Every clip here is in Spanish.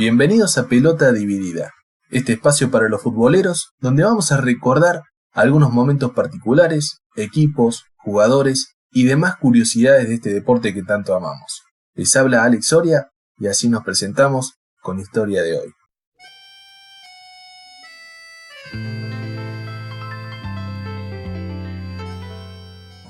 Bienvenidos a Pelota Dividida, este espacio para los futboleros donde vamos a recordar algunos momentos particulares, equipos, jugadores y demás curiosidades de este deporte que tanto amamos. Les habla Alex Soria y así nos presentamos con la historia de hoy.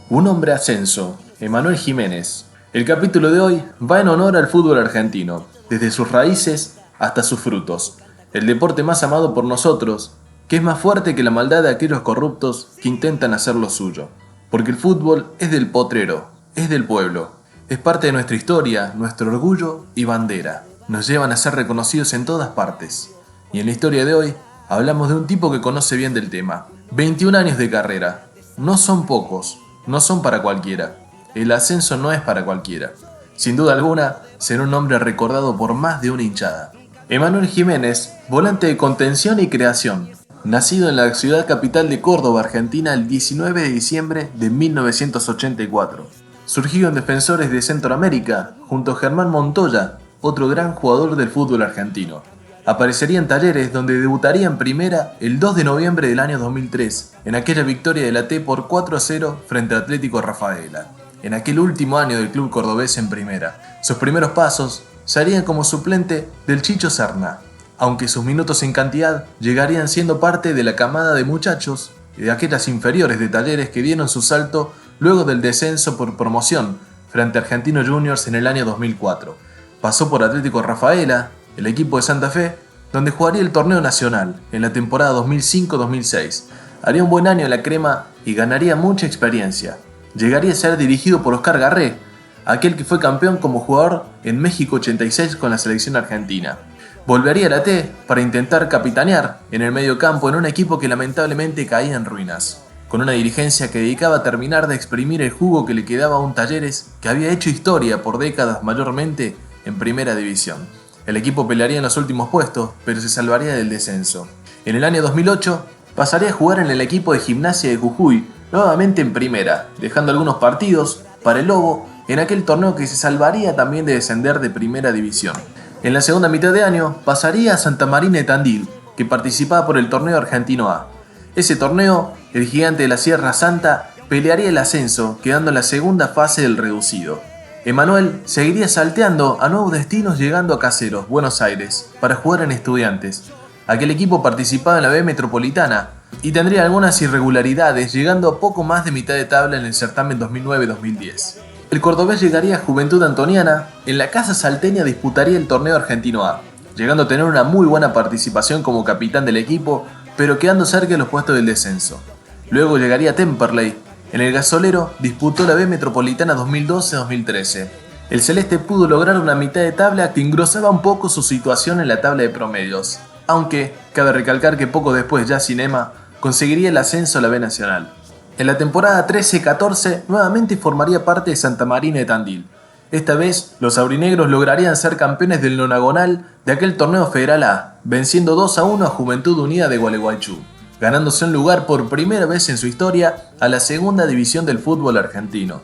Un hombre ascenso, Emanuel Jiménez. El capítulo de hoy va en honor al fútbol argentino, desde sus raíces hasta sus frutos. El deporte más amado por nosotros, que es más fuerte que la maldad de aquellos corruptos que intentan hacer lo suyo. Porque el fútbol es del potrero, es del pueblo, es parte de nuestra historia, nuestro orgullo y bandera. Nos llevan a ser reconocidos en todas partes. Y en la historia de hoy, hablamos de un tipo que conoce bien del tema. 21 años de carrera. No son pocos, no son para cualquiera. El ascenso no es para cualquiera. Sin duda alguna, será un hombre recordado por más de una hinchada. Emanuel Jiménez, volante de contención y creación. Nacido en la ciudad capital de Córdoba, Argentina, el 19 de diciembre de 1984. Surgido en Defensores de Centroamérica, junto a Germán Montoya, otro gran jugador del fútbol argentino. Aparecería en Talleres, donde debutaría en primera el 2 de noviembre del año 2003, en aquella victoria de la T por 4-0 frente a Atlético Rafaela, en aquel último año del club cordobés en primera. Sus primeros pasos se harían como suplente del Chicho Serna, aunque sus minutos en cantidad llegarían siendo parte de la camada de muchachos de aquellas inferiores de Talleres que dieron su salto luego del descenso por promoción frente a Argentinos Juniors en el año 2004. Pasó por Atlético Rafaela, el equipo de Santa Fe, donde jugaría el torneo nacional en la temporada 2005-2006. Haría un buen año en la crema y ganaría mucha experiencia. Llegaría a ser dirigido por Oscar Garré, aquel que fue campeón como jugador en México 86 con la selección argentina. Volvería a la T para intentar capitanear en el medio campo en un equipo que lamentablemente caía en ruinas, con una dirigencia que dedicaba a terminar de exprimir el jugo que le quedaba a un Talleres que había hecho historia por décadas mayormente en primera división. El equipo pelearía en los últimos puestos, pero se salvaría del descenso. En el año 2008 pasaría a jugar en el equipo de Gimnasia de Jujuy, nuevamente en primera, dejando algunos partidos para el Lobo en aquel torneo que se salvaría también de descender de primera división. En la segunda mitad de año pasaría a Santa Marina de Tandil, que participaba por el torneo Argentino A. Ese torneo, el gigante de la Sierra Santa pelearía el ascenso, quedando en la segunda fase del reducido. Emanuel seguiría salteando a nuevos destinos, llegando a Caseros, Buenos Aires, para jugar en Estudiantes. Aquel equipo participaba en la B Metropolitana y tendría algunas irregularidades, llegando a poco más de mitad de tabla en el certamen 2009-2010. El cordobés llegaría a Juventud Antoniana, en la casa salteña disputaría el torneo Argentino A, llegando a tener una muy buena participación como capitán del equipo, pero quedando cerca de los puestos del descenso. Luego llegaría a Temperley. En el gasolero disputó la B Metropolitana 2012-2013. El celeste pudo lograr una mitad de tabla que engrosaba un poco su situación en la tabla de promedios, aunque cabe recalcar que poco después, ya sin EMA, conseguiría el ascenso a la B Nacional. En la temporada 13-14 nuevamente formaría parte de Santa Marina de Tandil. Esta vez los aurinegros lograrían ser campeones del nonagonal de aquel torneo Federal A, venciendo 2-1 a Juventud Unida de Gualeguaychú, ganándose un lugar por primera vez en su historia a la segunda división del fútbol argentino.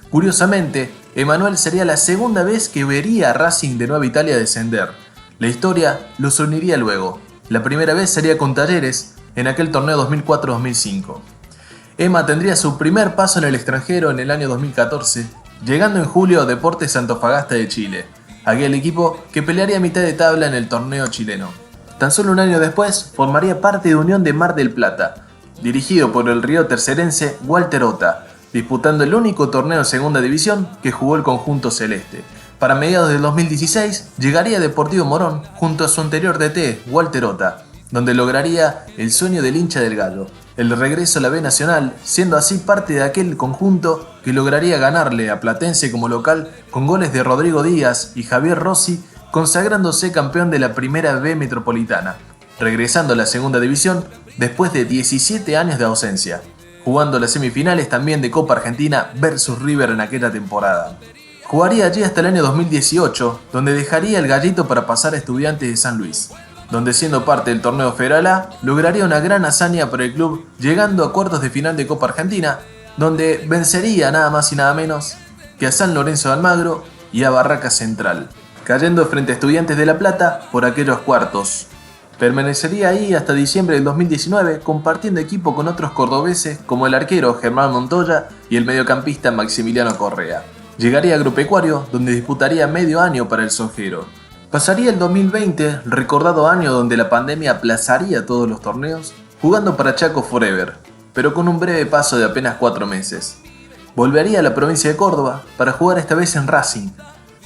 Curiosamente, Emanuel sería la segunda vez que vería a Racing de Nueva Italia descender. La historia los uniría luego. La primera vez sería con Talleres en aquel torneo 2004-2005. Emma tendría su primer paso en el extranjero en el año 2014, llegando en julio a Deportes Antofagasta de Chile, aquel equipo que pelearía a mitad de tabla en el torneo chileno. Tan solo un año después formaría parte de Unión de Mar del Plata, dirigido por el río tercerense Walter Ota, disputando el único torneo en segunda división que jugó el conjunto celeste. Para mediados del 2016 llegaría a Deportivo Morón junto a su anterior DT, Walter Ota, donde lograría el sueño del hincha del Gallo, el regreso a la B Nacional, siendo así parte de aquel conjunto que lograría ganarle a Platense como local con goles de Rodrigo Díaz y Javier Rossi, consagrándose campeón de la primera B Metropolitana, regresando a la segunda división después de 17 años de ausencia, jugando las semifinales también de Copa Argentina versus River en aquella temporada. Jugaría allí hasta el año 2018, donde dejaría el Gallito para pasar a Estudiantes de San Luis, donde siendo parte del torneo Federal A, lograría una gran hazaña para el club, llegando a cuartos de final de Copa Argentina, donde vencería nada más y nada menos que a San Lorenzo de Almagro y a Barraca Central. cayendo frente a Estudiantes de La Plata por aquellos cuartos. Permanecería ahí hasta diciembre del 2019, compartiendo equipo con otros cordobeses como el arquero Germán Montoya y el mediocampista Maximiliano Correa. Llegaría a Agropecuario, donde disputaría medio año para el Sonjero. Pasaría el 2020, recordado año donde la pandemia aplazaría todos los torneos, jugando para Chaco Forever, pero con un breve paso de apenas 4 meses. Volvería a la provincia de Córdoba para jugar esta vez en Racing.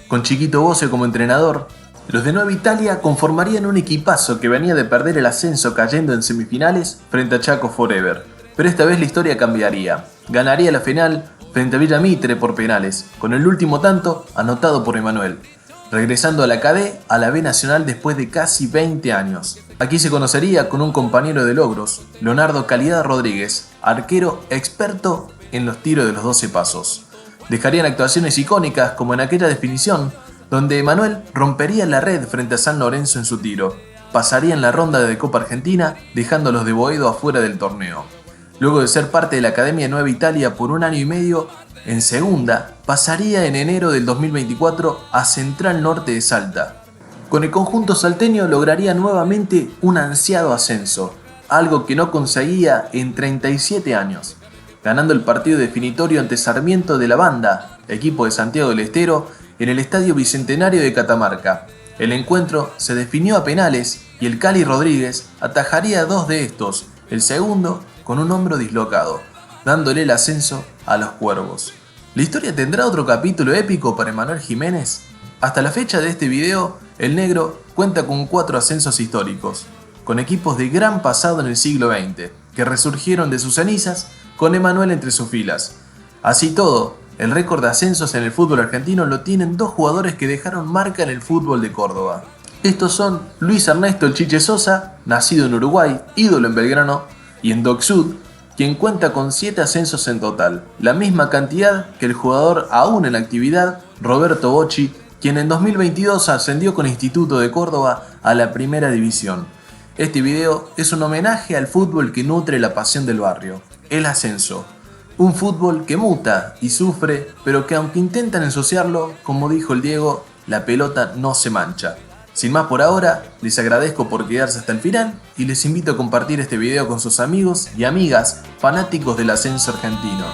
Con Chiquito Bosse como entrenador, los de Nueva Italia conformarían un equipazo que venía de perder el ascenso cayendo en semifinales frente a Chaco Forever, pero esta vez la historia cambiaría. Ganaría la final frente a Villa Mitre por penales, con el último tanto anotado por Emanuel, regresando a la KD a la B Nacional después de casi 20 años. Aquí se conocería con un compañero de logros, Leonardo Calidad Rodríguez, arquero experto en los tiros de los 12 pasos. Dejarían actuaciones icónicas como en aquella definición, donde Emanuel rompería la red frente a San Lorenzo en su tiro. Pasarían la ronda de Copa Argentina, dejando a los de Boedo afuera del torneo. Luego de ser parte de la Academia Nueva Italia por 1 año y medio, en segunda, pasaría en enero del 2024 a Central Norte de Salta. Con el conjunto salteño lograría nuevamente un ansiado ascenso, algo que no conseguía en 37 años, ganando el partido definitorio ante Sarmiento de la Banda, equipo de Santiago del Estero, en el Estadio Bicentenario de Catamarca. El encuentro se definió a penales y el Cali Rodríguez atajaría 2 de estos, el segundo con un hombro dislocado, dándole el ascenso a los Cuervos. ¿La historia tendrá otro capítulo épico para Emanuel Jiménez? Hasta la fecha de este video, el negro cuenta con 4 ascensos históricos, con equipos de gran pasado en el siglo XX, que resurgieron de sus cenizas con Emanuel entre sus filas. Así todo, el récord de ascensos en el fútbol argentino lo tienen 2 jugadores que dejaron marca en el fútbol de Córdoba. Estos son Luis Ernesto El Chiche Sosa, nacido en Uruguay, ídolo en Belgrano, y en Dock Sud, quien cuenta con 7 ascensos en total, la misma cantidad que el jugador aún en actividad, Roberto Bocci, quien en 2022 ascendió con Instituto de Córdoba a la primera división. Este video es un homenaje al fútbol que nutre la pasión del barrio, el ascenso. Un fútbol que muta y sufre, pero que aunque intentan ensuciarlo, como dijo el Diego, la pelota no se mancha. Sin más por ahora, les agradezco por quedarse hasta el final y les invito a compartir este video con sus amigos y amigas fanáticos del ascenso argentino.